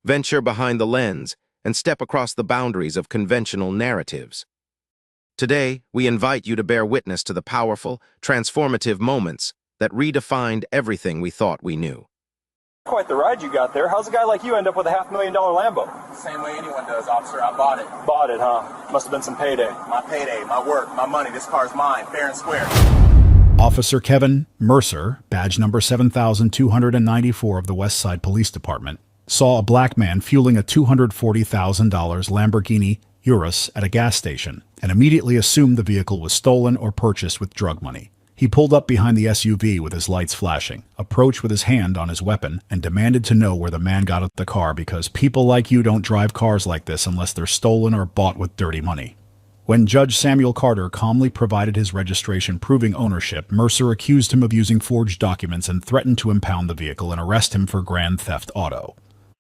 venture behind the lens, and step across the boundaries of conventional narratives. Today, we invite you to bear witness to the powerful, transformative moments that redefined everything we thought we knew. Quite the ride you got there. How's a guy like you end up with a $500,000 Lambo? Same way anyone does, officer. I bought it. Bought it, huh? Must have been some payday. My payday, my work, my money. This car's mine, fair and square. Officer Kevin Mercer, badge number 7,294 of the West Side Police Department, saw a black man fueling a $240,000 Lamborghini Urus at a gas station and immediately assumed the vehicle was stolen or purchased with drug money. He pulled up behind the SUV with his lights flashing, approached with his hand on his weapon, and demanded to know where the man got out the car because people like you don't drive cars like this unless they're stolen or bought with dirty money. When Judge Samuel Carter calmly provided his registration proving ownership, Mercer accused him of using forged documents and threatened to impound the vehicle and arrest him for grand theft auto.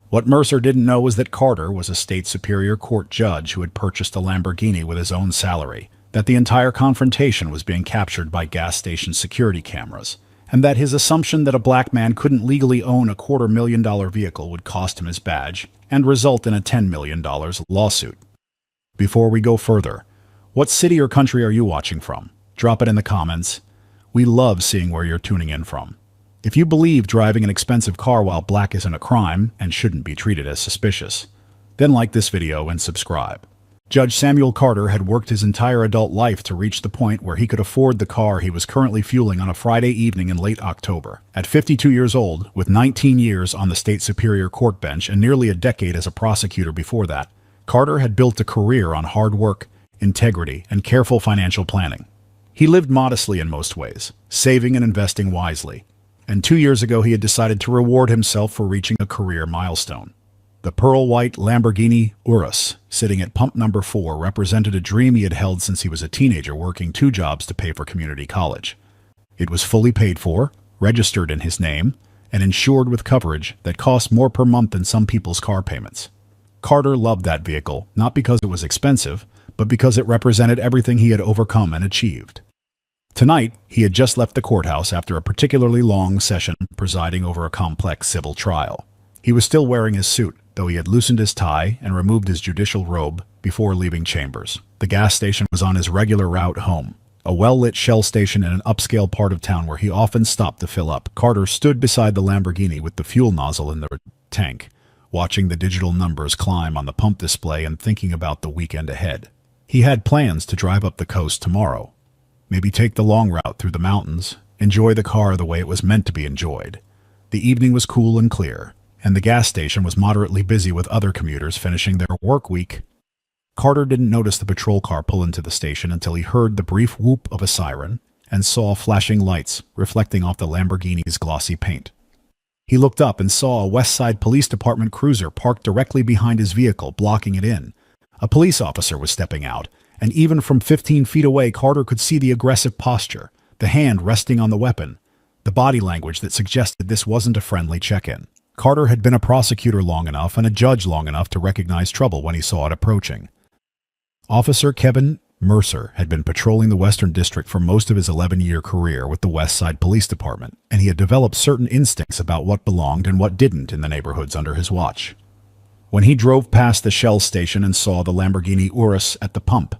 What Mercer didn't know was that Carter was a state superior court judge who had purchased a Lamborghini with his own salary, that the entire confrontation was being captured by gas station security cameras, and that his assumption that a black man couldn't legally own a $250,000 vehicle would cost him his badge and result in a $10 million lawsuit. Before we go further, what city or country are you watching from? Drop it in the comments. We love seeing where you're tuning in from. If you believe driving an expensive car while black isn't a crime and shouldn't be treated as suspicious, then like this video and subscribe. Judge Samuel Carter had worked his entire adult life to reach the point where he could afford the car he was currently fueling on a Friday evening in late October. At 52 years old, with 19 years on the state superior court bench and nearly a decade as a prosecutor before that, Carter had built a career on hard work, integrity, and careful financial planning. He lived modestly in most ways, saving and investing wisely. And 2 years ago he had decided to reward himself for reaching a career milestone. The pearl-white Lamborghini Urus, sitting at pump number 4, represented a dream he had held since he was a teenager working 2 jobs to pay for community college. It was fully paid for, registered in his name, and insured with coverage that cost more per month than some people's car payments. Carter loved that vehicle, not because it was expensive, but because it represented everything he had overcome and achieved. Tonight, he had just left the courthouse after a particularly long session presiding over a complex civil trial. He was still wearing his suit, though he had loosened his tie and removed his judicial robe before leaving chambers. The gas station was on his regular route home, a well-lit Shell station in an upscale part of town where he often stopped to fill up. Carter stood beside the Lamborghini with the fuel nozzle in the tank, watching the digital numbers climb on the pump display and thinking about the weekend ahead. He had plans to drive up the coast tomorrow. Maybe take the long route through the mountains, enjoy the car the way it was meant to be enjoyed. The evening was cool and clear, and the gas station was moderately busy with other commuters finishing their work week. Carter didn't notice the patrol car pull into the station until he heard the brief whoop of a siren and saw flashing lights reflecting off the Lamborghini's glossy paint. He looked up and saw a West Side Police Department cruiser parked directly behind his vehicle, blocking it in. A police officer was stepping out, and even from 15 feet away, Carter could see the aggressive posture, the hand resting on the weapon, the body language that suggested this wasn't a friendly check-in. Carter had been a prosecutor long enough and a judge long enough to recognize trouble when he saw it approaching. Officer Kevin Mercer had been patrolling the Western District for most of his 11-year career with the West Side Police Department, and he had developed certain instincts about what belonged and what didn't in the neighborhoods under his watch. When he drove past the Shell station and saw the Lamborghini Urus at the pump,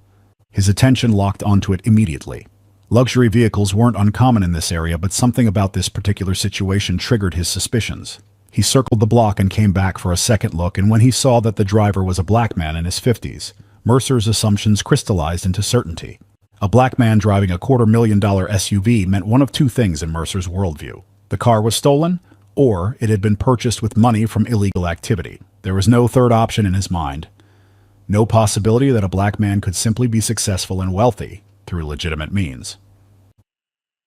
his attention locked onto it immediately. Luxury vehicles weren't uncommon in this area, but something about this particular situation triggered his suspicions. He circled the block and came back for a second look, and when he saw that the driver was a black man in his 50s, Mercer's assumptions crystallized into certainty. A black man driving a $250,000 SUV meant one of two things in Mercer's worldview. The car was stolen, or it had been purchased with money from illegal activity. There was no third option in his mind. No possibility that a black man could simply be successful and wealthy through legitimate means.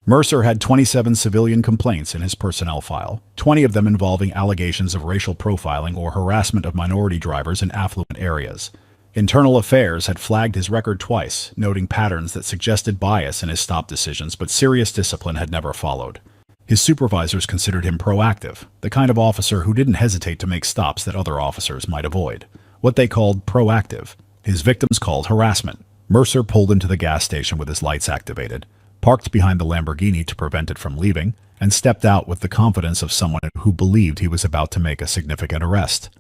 Mercer had 27 civilian complaints in his personnel file, 20 of them involving allegations of racial profiling or harassment of minority drivers in affluent areas. Internal Affairs had flagged his record twice, noting patterns that suggested bias in his stop decisions, but serious discipline had never followed. His supervisors considered him proactive, the kind of officer who didn't hesitate to make stops that other officers might avoid. What they called proactive. His victims called harassment. Mercer pulled into the gas station with his lights activated, parked behind the Lamborghini to prevent it from leaving, and stepped out with the confidence of someone who believed he was about to make a significant arrest.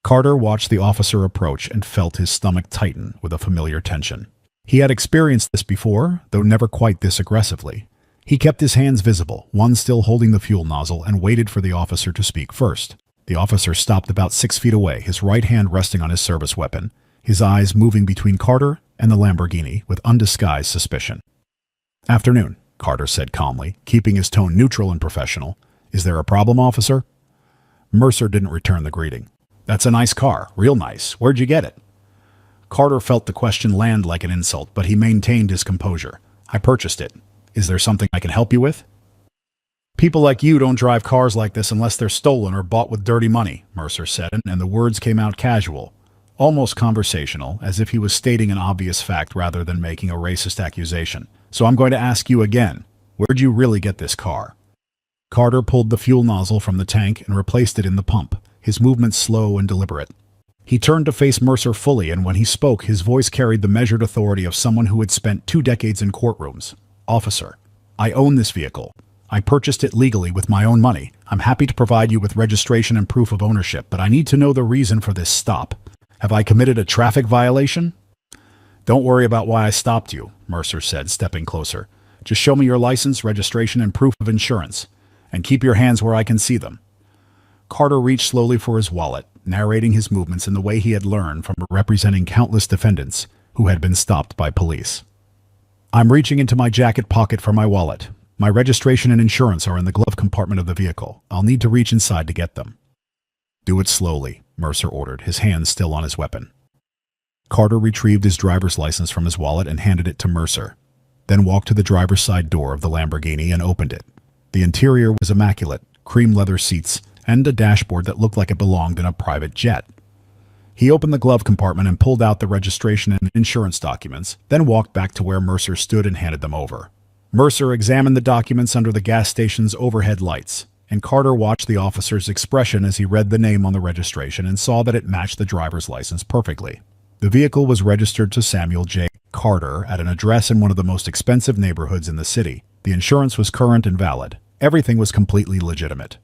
Carter watched the officer approach and felt his stomach tighten with a familiar tension. He had experienced this before, though never quite this aggressively. He kept his hands visible, one still holding the fuel nozzle, and waited for the officer to speak first. The officer stopped about 6 feet away, his right hand resting on his service weapon, his eyes moving between Carter and the Lamborghini with undisguised suspicion. "Afternoon," Carter said calmly, keeping his tone neutral and professional. "Is there a problem, officer?" Mercer didn't return the greeting. "That's a nice car, real nice. Where'd you get it?" Carter felt the question land like an insult, but he maintained his composure. "I purchased it. Is there something I can help you with?" "People like you don't drive cars like this unless they're stolen or bought with dirty money," Mercer said, and the words came out casual, almost conversational, as if he was stating an obvious fact rather than making a racist accusation. "So I'm going to ask you again, where'd you really get this car?" Carter pulled the fuel nozzle from the tank and replaced it in the pump, his movements slow and deliberate. He turned to face Mercer fully, and when he spoke, his voice carried the measured authority of someone who had spent 2 decades in courtrooms. "Officer, I own this vehicle. I purchased it legally with my own money. I'm happy to provide you with registration and proof of ownership, but I need to know the reason for this stop. Have I committed a traffic violation?" "Don't worry about why I stopped you," Mercer said, stepping closer. "Just show me your license, registration, and proof of insurance. And keep your hands where I can see them." Carter reached slowly for his wallet, narrating his movements in the way he had learned from representing countless defendants who had been stopped by police. "I'm reaching into my jacket pocket for my wallet. My registration and insurance are in the glove compartment of the vehicle. I'll need to reach inside to get them." "Do it slowly," Mercer ordered, his hands still on his weapon. Carter retrieved his driver's license from his wallet and handed it to Mercer, then walked to the driver's side door of the Lamborghini and opened it. The interior was immaculate, cream leather seats, and a dashboard that looked like it belonged in a private jet. He opened the glove compartment and pulled out the registration and insurance documents, then walked back to where Mercer stood and handed them over. Mercer examined the documents under the gas station's overhead lights, and Carter watched the officer's expression as he read the name on the registration and saw that it matched the driver's license perfectly. The vehicle was registered to Samuel J. Carter at an address in one of the most expensive neighborhoods in the city. The insurance was current and valid. Everything was completely legitimate.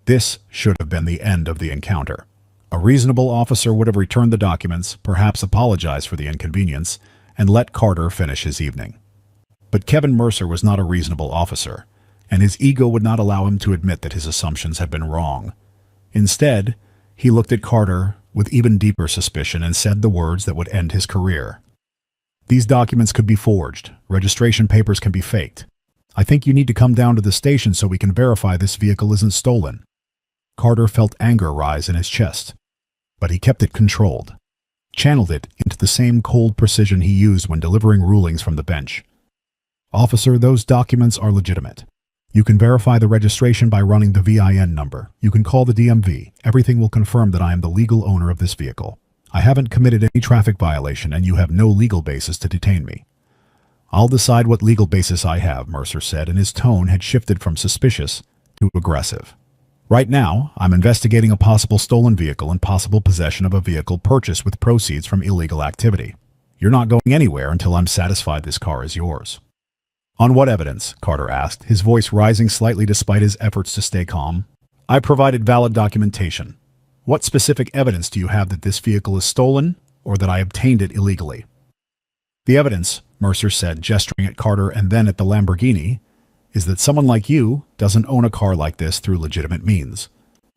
This should have been the end of the encounter. A reasonable officer would have returned the documents, perhaps apologized for the inconvenience, and let Carter finish his evening. But Kevin Mercer was not a reasonable officer, and his ego would not allow him to admit that his assumptions had been wrong. Instead, he looked at Carter with even deeper suspicion and said the words that would end his career. "These documents could be forged. Registration papers can be faked. I think you need to come down to the station so we can verify this vehicle isn't stolen." Carter felt anger rise in his chest, but he kept it controlled, channeled it into the same cold precision he used when delivering rulings from the bench. "Officer, those documents are legitimate. You can verify the registration by running the VIN number. You can call the DMV. Everything will confirm that I am the legal owner of this vehicle. I haven't committed any traffic violation, and you have no legal basis to detain me." "I'll decide what legal basis I have," Mercer said, and his tone had shifted from suspicious to aggressive. "Right now, I'm investigating a possible stolen vehicle and possible possession of a vehicle purchased with proceeds from illegal activity. You're not going anywhere until I'm satisfied this car is yours." "On what evidence?" Carter asked, his voice rising slightly despite his efforts to stay calm. "I provided valid documentation. What specific evidence do you have that this vehicle is stolen or that I obtained it illegally?" "The evidence," Mercer said, gesturing at Carter and then at the Lamborghini, "is that someone like you doesn't own a car like this through legitimate means.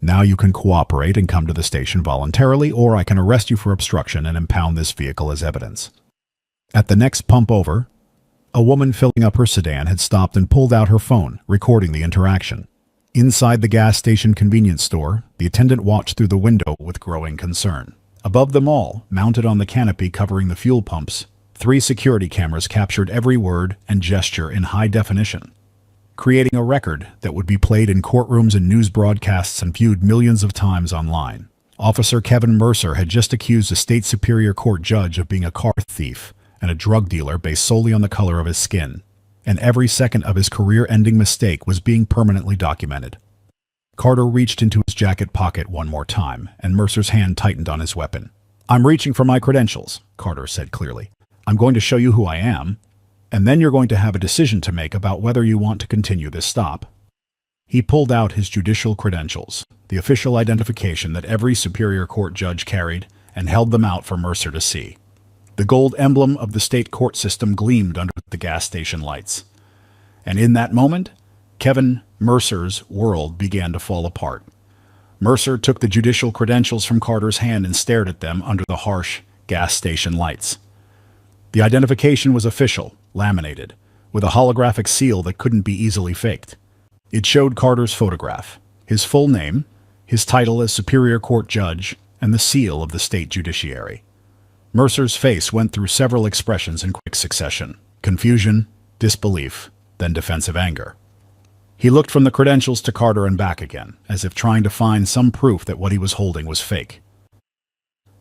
Now you can cooperate and come to the station voluntarily, or I can arrest you for obstruction and impound this vehicle as evidence." At the next pump over, a woman filling up her sedan had stopped and pulled out her phone, recording the interaction. Inside the gas station convenience store, the attendant watched through the window with growing concern. Above them all, mounted on the canopy covering the fuel pumps, 3 security cameras captured every word and gesture in high definition, creating a record that would be played in courtrooms and news broadcasts and viewed millions of times online. Officer Kevin Mercer had just accused a state superior court judge of being a car thief and a drug dealer based solely on the color of his skin, and every second of his career-ending mistake was being permanently documented. Carter reached into his jacket pocket one more time, and Mercer's hand tightened on his weapon. "I'm reaching for my credentials," Carter said clearly. "I'm going to show you who I am, and then you're going to have a decision to make about whether you want to continue this stop." He pulled out his judicial credentials, the official identification that every Superior Court judge carried, and held them out for Mercer to see. The gold emblem of the state court system gleamed under the gas station lights. And in that moment, Kevin Mercer's world began to fall apart. Mercer took the judicial credentials from Carter's hand and stared at them under the harsh gas station lights. The identification was official, laminated, with a holographic seal that couldn't be easily faked. It showed Carter's photograph, his full name, his title as Superior Court Judge, and the seal of the state judiciary. Mercer's face went through several expressions in quick succession: confusion, disbelief, then defensive anger. He looked from the credentials to Carter and back again, as if trying to find some proof that what he was holding was fake.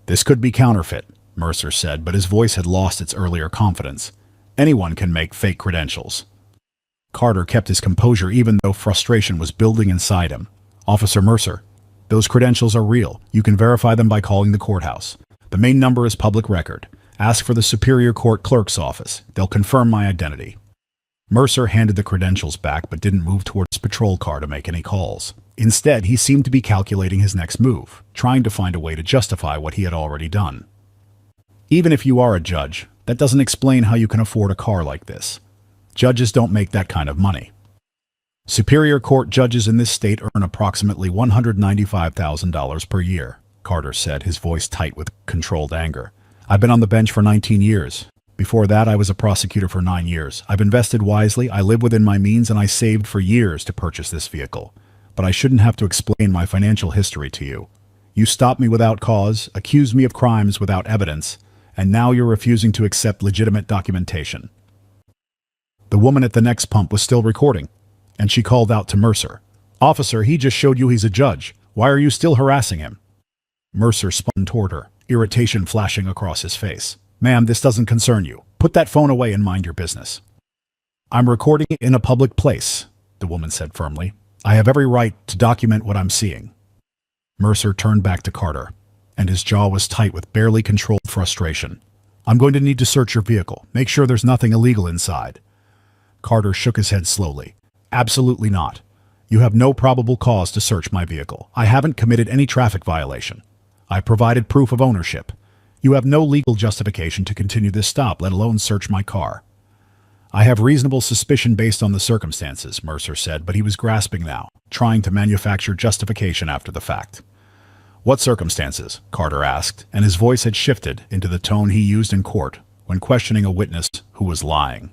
"This could be counterfeit," Mercer said, but his voice had lost its earlier confidence. "Anyone can make fake credentials." Carter kept his composure even though frustration was building inside him. "Officer Mercer, those credentials are real. You can verify them by calling the courthouse. The main number is public record. Ask for the Superior Court Clerk's office. They'll confirm my identity." Mercer handed the credentials back but didn't move toward his patrol car to make any calls. Instead, he seemed to be calculating his next move, trying to find a way to justify what he had already done. "Even if you are a judge, that doesn't explain how you can afford a car like this. Judges don't make that kind of money. Superior Court judges in this state earn approximately $195,000 per year," Carter said, his voice tight with controlled anger. "I've been on the bench for 19 years. Before that, I was a prosecutor for 9 years. I've invested wisely, I live within my means, and I saved for years to purchase this vehicle. But I shouldn't have to explain my financial history to you. You stopped me without cause, accused me of crimes without evidence, and now you're refusing to accept legitimate documentation." The woman at the next pump was still recording, and she called out to Mercer. "Officer, he just showed you he's a judge. Why are you still harassing him?" Mercer spun toward her, irritation flashing across his face. "Ma'am, this doesn't concern you. Put that phone away and mind your business." "I'm recording it in a public place," the woman said firmly. "I have every right to document what I'm seeing." Mercer turned back to Carter, and his jaw was tight with barely controlled frustration. "I'm going to need to search your vehicle. Make sure there's nothing illegal inside." Carter shook his head slowly. "Absolutely not. You have no probable cause to search my vehicle. I haven't committed any traffic violation. I provided proof of ownership. You have no legal justification to continue this stop, let alone search my car." "I have reasonable suspicion based on the circumstances," Mercer said, but he was grasping now, trying to manufacture justification after the fact. "What circumstances?" Carter asked, and his voice had shifted into the tone he used in court when questioning a witness who was lying.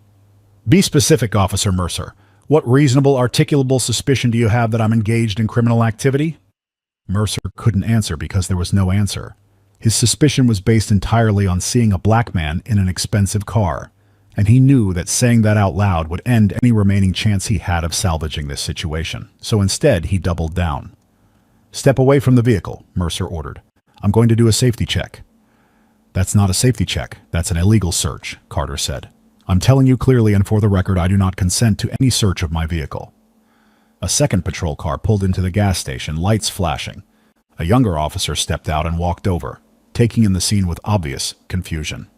"Be specific, Officer Mercer. What reasonable, articulable suspicion do you have that I'm engaged in criminal activity?" Mercer couldn't answer because there was no answer. His suspicion was based entirely on seeing a black man in an expensive car, and he knew that saying that out loud would end any remaining chance he had of salvaging this situation. So instead, he doubled down. "Step away from the vehicle," Mercer ordered. "I'm going to do a safety check." "That's not a safety check. That's an illegal search," Carter said. "I'm telling you clearly and for the record, I do not consent to any search of my vehicle." A second patrol car pulled into the gas station, lights flashing. A younger officer stepped out and walked over, taking in the scene with obvious confusion.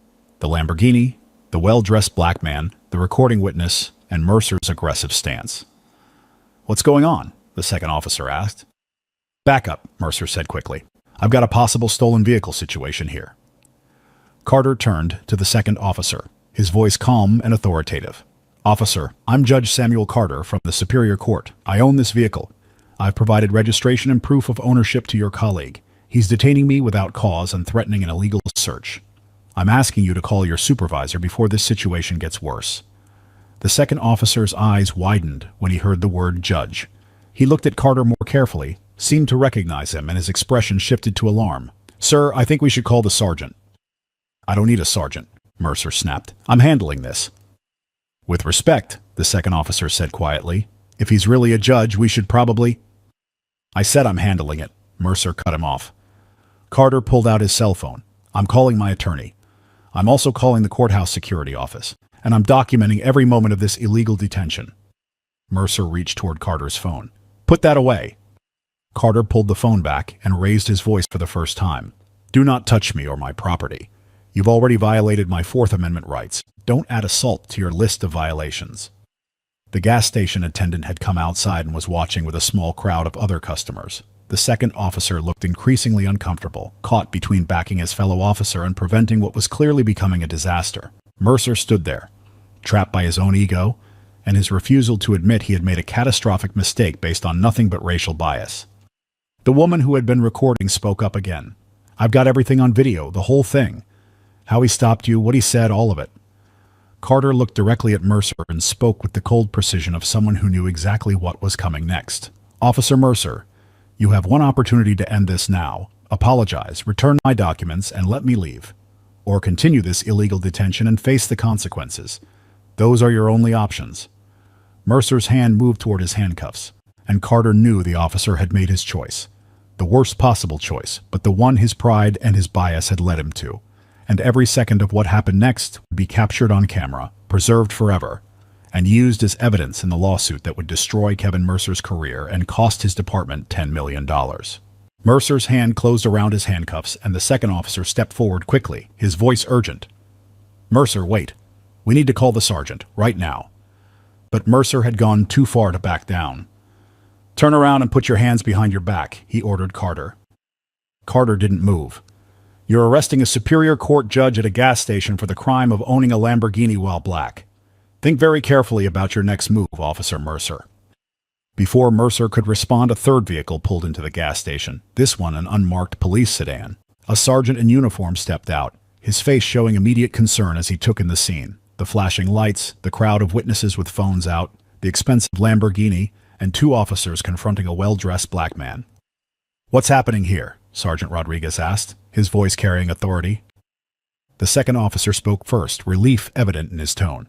The Lamborghini, the well-dressed black man, the recording witness, and Mercer's aggressive stance. "What's going on?" the second officer asked. "Back up," Mercer said quickly. "I've got a possible stolen vehicle situation here." Carter turned to the second officer, his voice calm and authoritative. "Officer, I'm Judge Samuel Carter from the Superior Court. I own this vehicle. I've provided registration and proof of ownership to your colleague. He's detaining me without cause and threatening an illegal search. I'm asking you to call your supervisor before this situation gets worse." The second officer's eyes widened when he heard the word judge. He looked at Carter more carefully, seemed to recognize him, and his expression shifted to alarm. "Sir, I think we should call the sergeant." "I don't need a sergeant," Mercer snapped. "I'm handling this." "With respect," the second officer said quietly. "If he's really a judge, we should probably—" "I said I'm handling it," Mercer cut him off. Carter pulled out his cell phone. "I'm calling my attorney. I'm also calling the courthouse security office, and I'm documenting every moment of this illegal detention." Mercer reached toward Carter's phone. "Put that away." Carter pulled the phone back and raised his voice for the first time. "Do not touch me or my property. You've already violated my Fourth Amendment rights. Don't add assault to your list of violations." The gas station attendant had come outside and was watching with a small crowd of other customers. The second officer looked increasingly uncomfortable, caught between backing his fellow officer and preventing what was clearly becoming a disaster. Mercer stood there, trapped by his own ego and his refusal to admit he had made a catastrophic mistake based on nothing but racial bias. The woman who had been recording spoke up again. "I've got everything on video, the whole thing. How he stopped you, what he said, all of it." Carter looked directly at Mercer and spoke with the cold precision of someone who knew exactly what was coming next. "Officer Mercer, you have one opportunity to end this now. Apologize, return my documents, and let me leave. Or continue this illegal detention and face the consequences. Those are your only options." Mercer's hand moved toward his handcuffs, and Carter knew the officer had made his choice. The worst possible choice, but the one his pride and his bias had led him to. And every second of what happened next would be captured on camera, preserved forever, and used as evidence in the lawsuit that would destroy Kevin Mercer's career and cost his department $10 million. Mercer's hand closed around his handcuffs, and the second officer stepped forward quickly, his voice urgent. "Mercer, wait. We need to call the sergeant, right now." But Mercer had gone too far to back down. "Turn around and put your hands behind your back," he ordered Carter. Carter didn't move. "You're arresting a Superior Court judge at a gas station for the crime of owning a Lamborghini while black. Think very carefully about your next move, Officer Mercer." Before Mercer could respond, a third vehicle pulled into the gas station, this one an unmarked police sedan. A sergeant in uniform stepped out, his face showing immediate concern as he took in the scene. The flashing lights, the crowd of witnesses with phones out, the expensive Lamborghini, and two officers confronting a well-dressed black man. "What's happening here?" Sergeant Rodriguez asked, his voice carrying authority. The second officer spoke first, relief evident in his tone.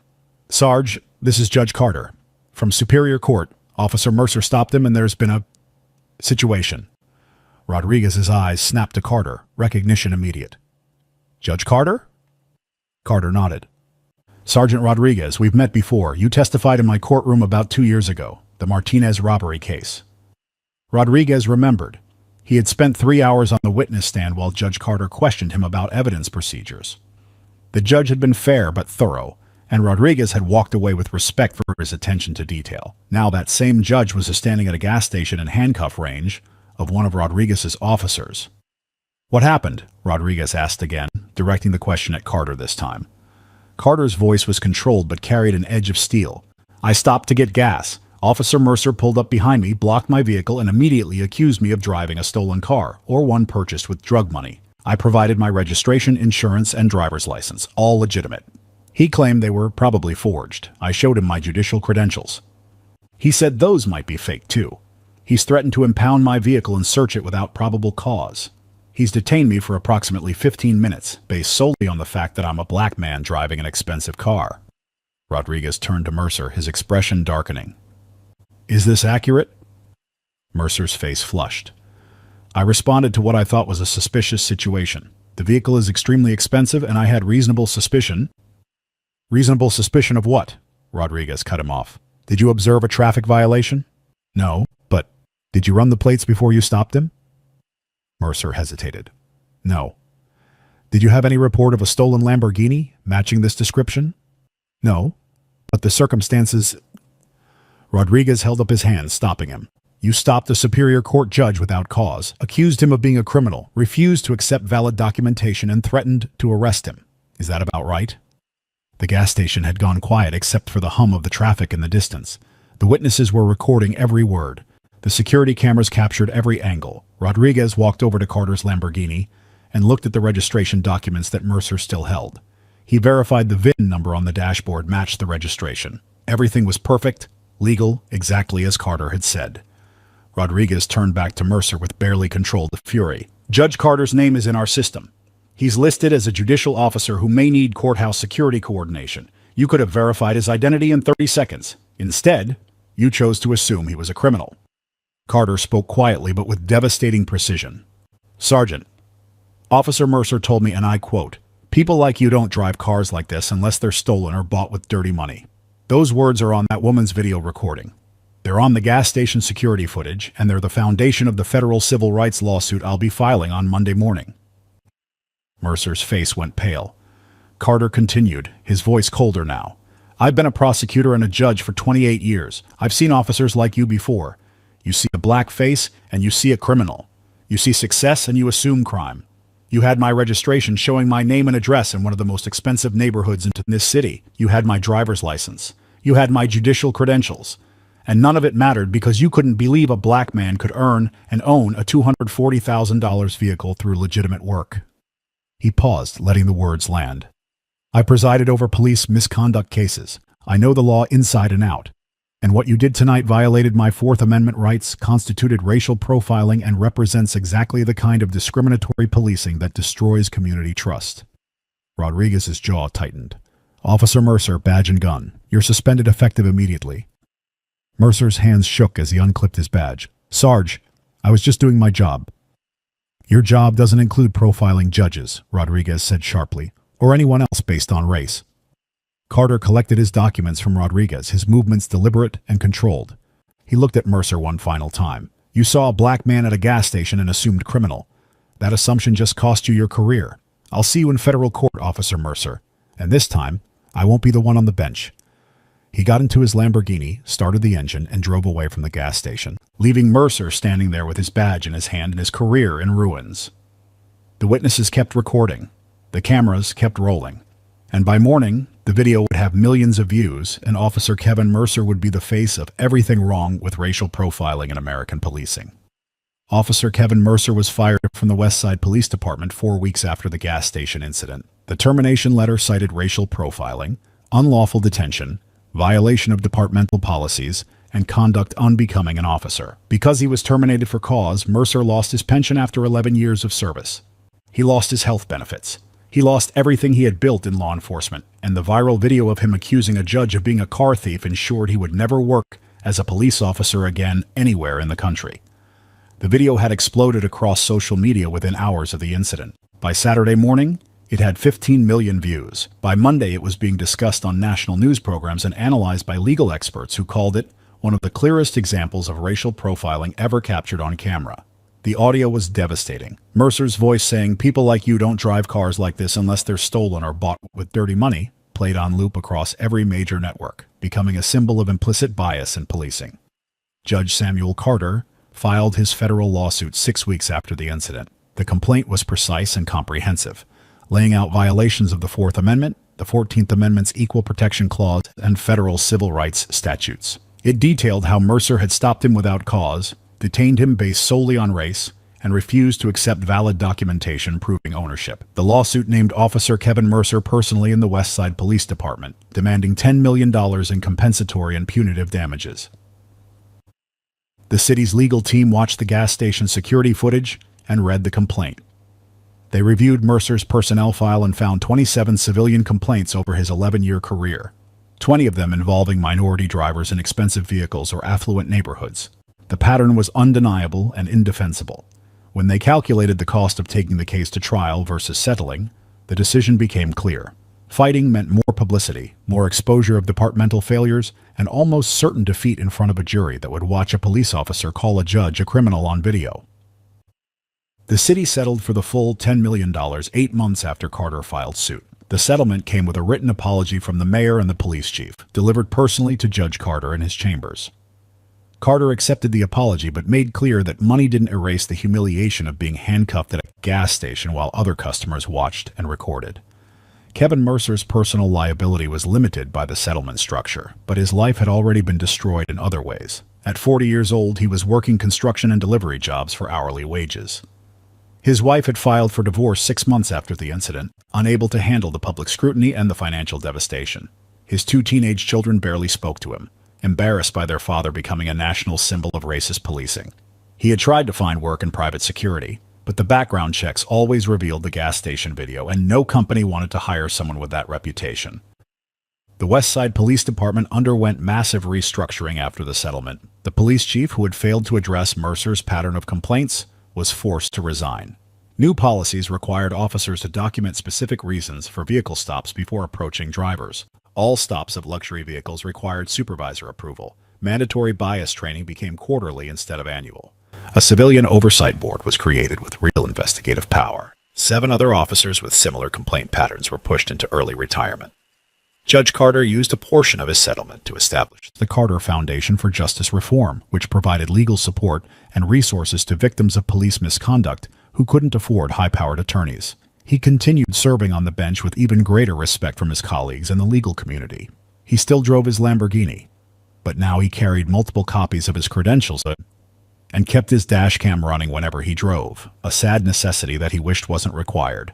"Sarge, this is Judge Carter. From Superior Court, Officer Mercer stopped him and there's been a situation." Rodriguez's eyes snapped to Carter, recognition immediate. "Judge Carter?" Carter nodded. "Sergeant Rodriguez, we've met before. You testified in my courtroom about 2 years ago, the Martinez robbery case." Rodriguez remembered. He had spent 3 hours on the witness stand while Judge Carter questioned him about evidence procedures. The judge had been fair but thorough, and Rodriguez had walked away with respect for his attention to detail. Now that same judge was standing at a gas station in handcuff range of one of Rodriguez's officers. "What happened?" Rodriguez asked again, directing the question at Carter this time. Carter's voice was controlled but carried an edge of steel. "I stopped to get gas. Officer Mercer pulled up behind me, blocked my vehicle, and immediately accused me of driving a stolen car, or one purchased with drug money. I provided my registration, insurance, and driver's license, all legitimate. He claimed they were probably forged. I showed him my judicial credentials. He said those might be fake too. He's threatened to impound my vehicle and search it without probable cause. He's detained me for approximately 15 minutes, based solely on the fact that I'm a black man driving an expensive car." Rodriguez turned to Mercer, his expression darkening. "Is this accurate?" Mercer's face flushed. "I responded to what I thought was a suspicious situation. The vehicle is extremely expensive and I had reasonable suspicion." "Reasonable suspicion of what?" Rodriguez cut him off. "Did you observe a traffic violation?" "No, but did you run the plates before you stopped him?" Mercer hesitated. "No." "Did you have any report of a stolen Lamborghini matching this description?" "No, but the circumstances—" Rodriguez held up his hand, stopping him. "You stopped a Superior Court judge without cause, accused him of being a criminal, refused to accept valid documentation, and threatened to arrest him. Is that about right?" The gas station had gone quiet except for the hum of the traffic in the distance. The witnesses were recording every word. The security cameras captured every angle. Rodriguez walked over to Carter's Lamborghini and looked at the registration documents that Mercer still held. He verified the VIN number on the dashboard matched the registration. Everything was perfect, legal, exactly as Carter had said. Rodriguez turned back to Mercer with barely controlled fury. "Judge Carter's name is in our system. He's listed as a judicial officer who may need courthouse security coordination. You could have verified his identity in 30 seconds. Instead, you chose to assume he was a criminal." Carter spoke quietly but with devastating precision. "Sergeant, Officer Mercer told me, and I quote, 'People like you don't drive cars like this unless they're stolen or bought with dirty money.' Those words are on that woman's video recording. They're on the gas station security footage, and they're the foundation of the federal civil rights lawsuit I'll be filing on Monday morning." Mercer's face went pale. Carter continued, his voice colder now. I've been a prosecutor and a judge for 28 years. I've seen officers like you before. You see a black face and you see a criminal. You see success and you assume crime. You had my registration showing my name and address in one of the most expensive neighborhoods in this city. You had my driver's license. You had my judicial credentials. And none of it mattered because you couldn't believe a black man could earn and own a $240,000 vehicle through legitimate work. He paused, letting the words land. I presided over police misconduct cases. I know the law inside and out. And what you did tonight violated my Fourth Amendment rights, constituted racial profiling, and represents exactly the kind of discriminatory policing that destroys community trust. Rodriguez's jaw tightened. Officer Mercer, badge and gun. You're suspended effective immediately. Mercer's hands shook as he unclipped his badge. Sarge, I was just doing my job. Your job doesn't include profiling judges, Rodriguez said sharply, or anyone else based on race. Carter collected his documents from Rodriguez, his movements deliberate and controlled. He looked at Mercer one final time. You saw a black man at a gas station and assumed criminal. That assumption just cost you your career. I'll see you in federal court, Officer Mercer. And this time, I won't be the one on the bench. He got into his Lamborghini, started the engine, and drove away from the gas station, leaving Mercer standing there with his badge in his hand and his career in ruins. The witnesses kept recording. The cameras kept rolling. And by morning, the video would have millions of views, and Officer Kevin Mercer would be the face of everything wrong with racial profiling in American policing. Officer Kevin Mercer was fired from the West Side Police Department 4 weeks after the gas station incident. The termination letter cited racial profiling, unlawful detention, violation of departmental policies, and conduct unbecoming an officer. Because he was terminated for cause, Mercer lost his pension after 11 years of service. He lost his health benefits. He lost everything he had built in law enforcement, and the viral video of him accusing a judge of being a car thief ensured he would never work as a police officer again anywhere in the country. The video had exploded across social media within hours of the incident. By Saturday morning, it had 15 million views. By Monday, it was being discussed on national news programs and analyzed by legal experts who called it one of the clearest examples of racial profiling ever captured on camera. The audio was devastating. Mercer's voice saying, "People like you don't drive cars like this unless they're stolen or bought with dirty money," played on loop across every major network, becoming a symbol of implicit bias in policing. Judge Samuel Carter filed his federal lawsuit 6 weeks after the incident. The complaint was precise and comprehensive, laying out violations of the Fourth Amendment, the 14th Amendment's Equal Protection Clause, and federal civil rights statutes. It detailed how Mercer had stopped him without cause, detained him based solely on race, and refused to accept valid documentation proving ownership. The lawsuit named Officer Kevin Mercer personally in the West Side Police Department, demanding $10 million in compensatory and punitive damages. The city's legal team watched the gas station security footage and read the complaint. They reviewed Mercer's personnel file and found 27 civilian complaints over his 11-year career, 20 of them involving minority drivers in expensive vehicles or affluent neighborhoods. The pattern was undeniable and indefensible. When they calculated the cost of taking the case to trial versus settling, the decision became clear. Fighting meant more publicity, more exposure of departmental failures, and almost certain defeat in front of a jury that would watch a police officer call a judge a criminal on video. The city settled for the full $10 million 8 months after Carter filed suit. The settlement came with a written apology from the mayor and the police chief, delivered personally to Judge Carter in his chambers. Carter accepted the apology but made clear that money didn't erase the humiliation of being handcuffed at a gas station while other customers watched and recorded. Kevin Mercer's personal liability was limited by the settlement structure, but his life had already been destroyed in other ways. At 40 years old, he was working construction and delivery jobs for hourly wages. His wife had filed for divorce 6 months after the incident, unable to handle the public scrutiny and the financial devastation. His 2 teenage children barely spoke to him, embarrassed by their father becoming a national symbol of racist policing. He had tried to find work in private security, but the background checks always revealed the gas station video, and no company wanted to hire someone with that reputation. The West Side Police Department underwent massive restructuring after the settlement. The police chief, who had failed to address Mercer's pattern of complaints, was forced to resign. New policies required officers to document specific reasons for vehicle stops before approaching drivers. All stops of luxury vehicles required supervisor approval. Mandatory bias training became quarterly instead of annual. A civilian oversight board was created with real investigative power. 7 other officers with similar complaint patterns were pushed into early retirement. Judge Carter used a portion of his settlement to establish the Carter Foundation for Justice Reform, which provided legal support and resources to victims of police misconduct who couldn't afford high-powered attorneys. He continued serving on the bench with even greater respect from his colleagues and the legal community. He still drove his Lamborghini, but now he carried multiple copies of his credentials and kept his dash cam running whenever he drove, a sad necessity that he wished wasn't required.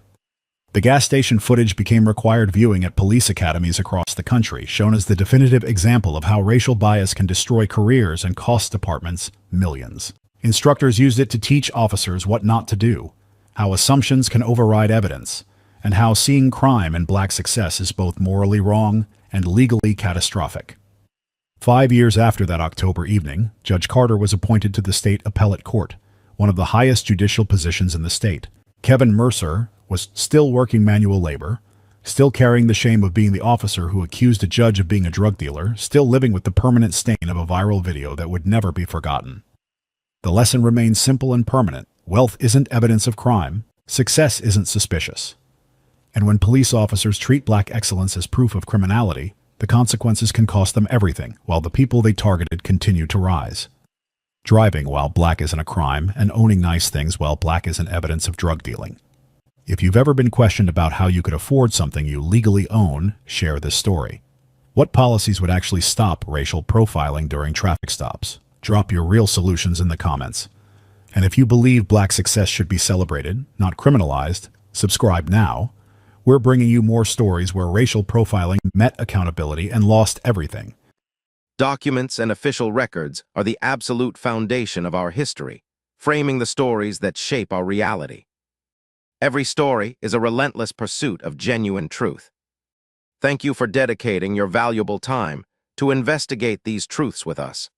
The gas station footage became required viewing at police academies across the country, shown as the definitive example of how racial bias can destroy careers and cost departments millions. Instructors used it to teach officers what not to do, how assumptions can override evidence, and how seeing crime and black success is both morally wrong and legally catastrophic. 5 years after that October evening, Judge Carter was appointed to the state appellate court, one of the highest judicial positions in the state. Kevin Mercer was still working manual labor, still carrying the shame of being the officer who accused a judge of being a drug dealer, still living with the permanent stain of a viral video that would never be forgotten. The lesson remains simple and permanent. Wealth isn't evidence of crime. Success isn't suspicious. And when police officers treat black excellence as proof of criminality, the consequences can cost them everything, while the people they targeted continue to rise. Driving while black isn't a crime, and owning nice things while black isn't evidence of drug dealing. If you've ever been questioned about how you could afford something you legally own, share this story. What policies would actually stop racial profiling during traffic stops? Drop your real solutions in the comments. And if you believe black success should be celebrated, not criminalized, subscribe now. We're bringing you more stories where racial profiling met accountability and lost everything. Documents and official records are the absolute foundation of our history, framing the stories that shape our reality. Every story is a relentless pursuit of genuine truth. Thank you for dedicating your valuable time to investigate these truths with us.